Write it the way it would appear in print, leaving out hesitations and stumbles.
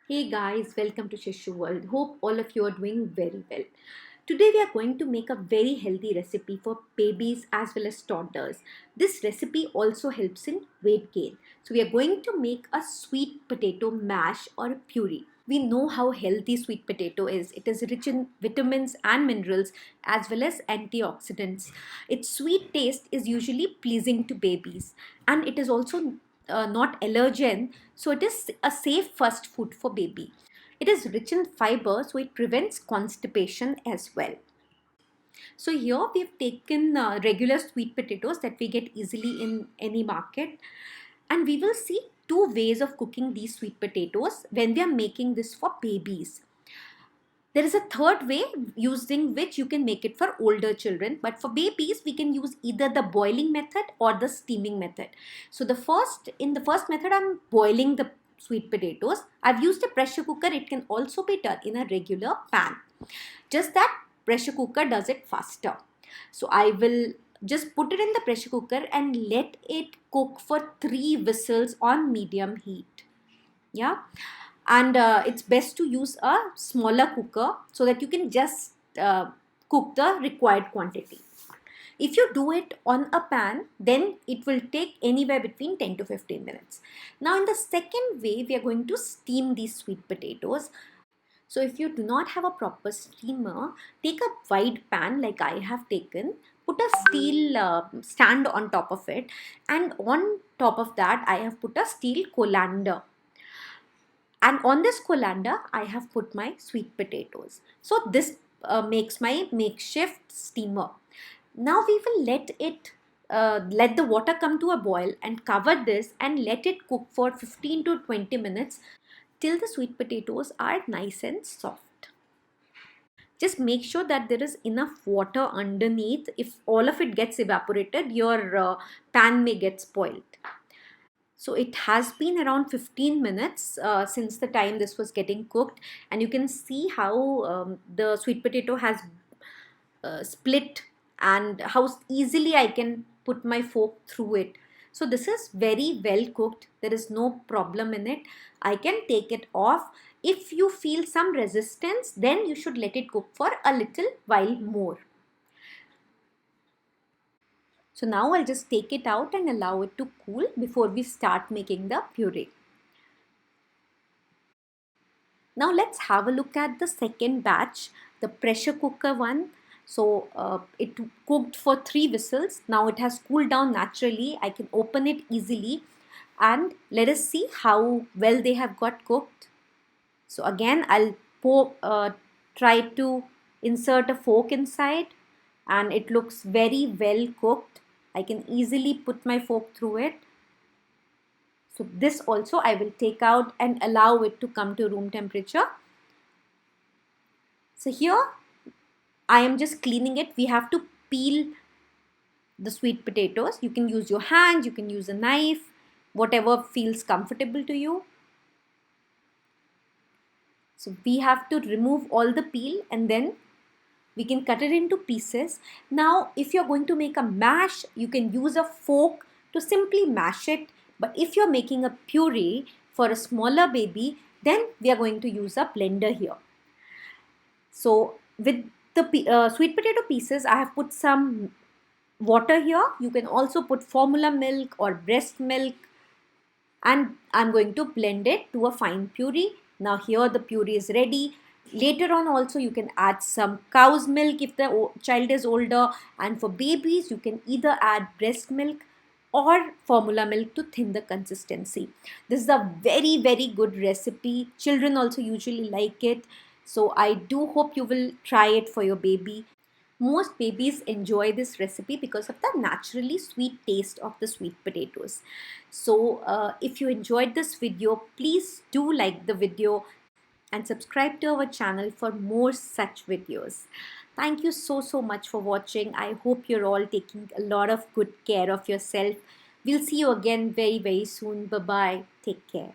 Hey guys, welcome to Shishu World. Hope all of you are doing very well. Today we are going to make a very healthy recipe for babies as well as toddlers. This recipe also helps in weight gain. So we are going to make a sweet potato mash or a puree. We know how healthy sweet potato is. It is rich in vitamins and minerals as well as antioxidants. Its sweet taste is usually pleasing to babies, and it is also not allergen, so it is a safe first food for baby. It is rich in fiber, so it prevents constipation as well. So here we've taken regular sweet potatoes that we get easily in any market, and we will see two ways of cooking these sweet potatoes when we are making this for babies. There is a third way using which you can make it for older children, but for babies we can use either the boiling method or the steaming method. So in the first method I'm boiling the sweet potatoes. I've used a pressure cooker. It can also be done in a regular pan. Just that pressure cooker does it faster. So I will just put it in the pressure cooker and let it cook for 3 whistles on medium heat. Yeah, and it's best to use a smaller cooker so that you can just cook the required quantity. If you do it on a pan, then it will take anywhere between 10 to 15 minutes. Now in the second way, we are going to steam these sweet potatoes. So if you do not have a proper steamer, take a wide pan like I have taken, put a steel stand on top of it, and on top of that I have put a steel colander, and on this colander I have put my sweet potatoes. So this makes my makeshift steamer. Now we will let the water come to a boil and cover this and let it cook for 15 to 20 minutes till the sweet potatoes are nice and soft. Just make sure that there is enough water underneath. If all of it gets evaporated, your pan may get spoiled. So it has been around 15 minutes since the time this was getting cooked, and you can see how the sweet potato has split and how easily I can put my fork through it. So this is very well cooked. There is no problem in it. I can take it off. If you feel some resistance, then you should let it cook for a little while more. So now I'll just take it out and allow it to cool before we start making the puree. Now let's have a look at the second batch, the pressure cooker one. So it cooked for 3 whistles. Now it has cooled down naturally. I can open it easily, and let us see how well they have got cooked. So again, try to insert a fork inside, and it looks very well cooked. I can easily put my fork through it. So this also I will take out and allow it to come to room temperature. So here I am just cleaning it. We have to peel the sweet potatoes. You can use your hand, you can use a knife, whatever feels comfortable to you. So we have to remove all the peel and then we can cut it into pieces. Now if you're going to make a mash, you can use a fork to simply mash it. But if you're making a puree for a smaller baby, then we are going to use a blender here. So with the sweet potato pieces, I have put some water here. You can also put formula milk or breast milk, and I'm going to blend it to a fine puree. Now here the puree is ready. Later on also you can add some cow's milk if the child is older, and for babies you can either add breast milk or formula milk to thin the consistency. This is a very good recipe. Children also usually like it. So I do hope you will try it for your baby. Most babies enjoy this recipe because of the naturally sweet taste of the sweet potatoes. So if you enjoyed this video, please do like the video and subscribe to our channel for more such videos. Thank you so much for watching. I hope you're all taking a lot of good care of yourself. We'll see you again very soon. Bye bye. Take care.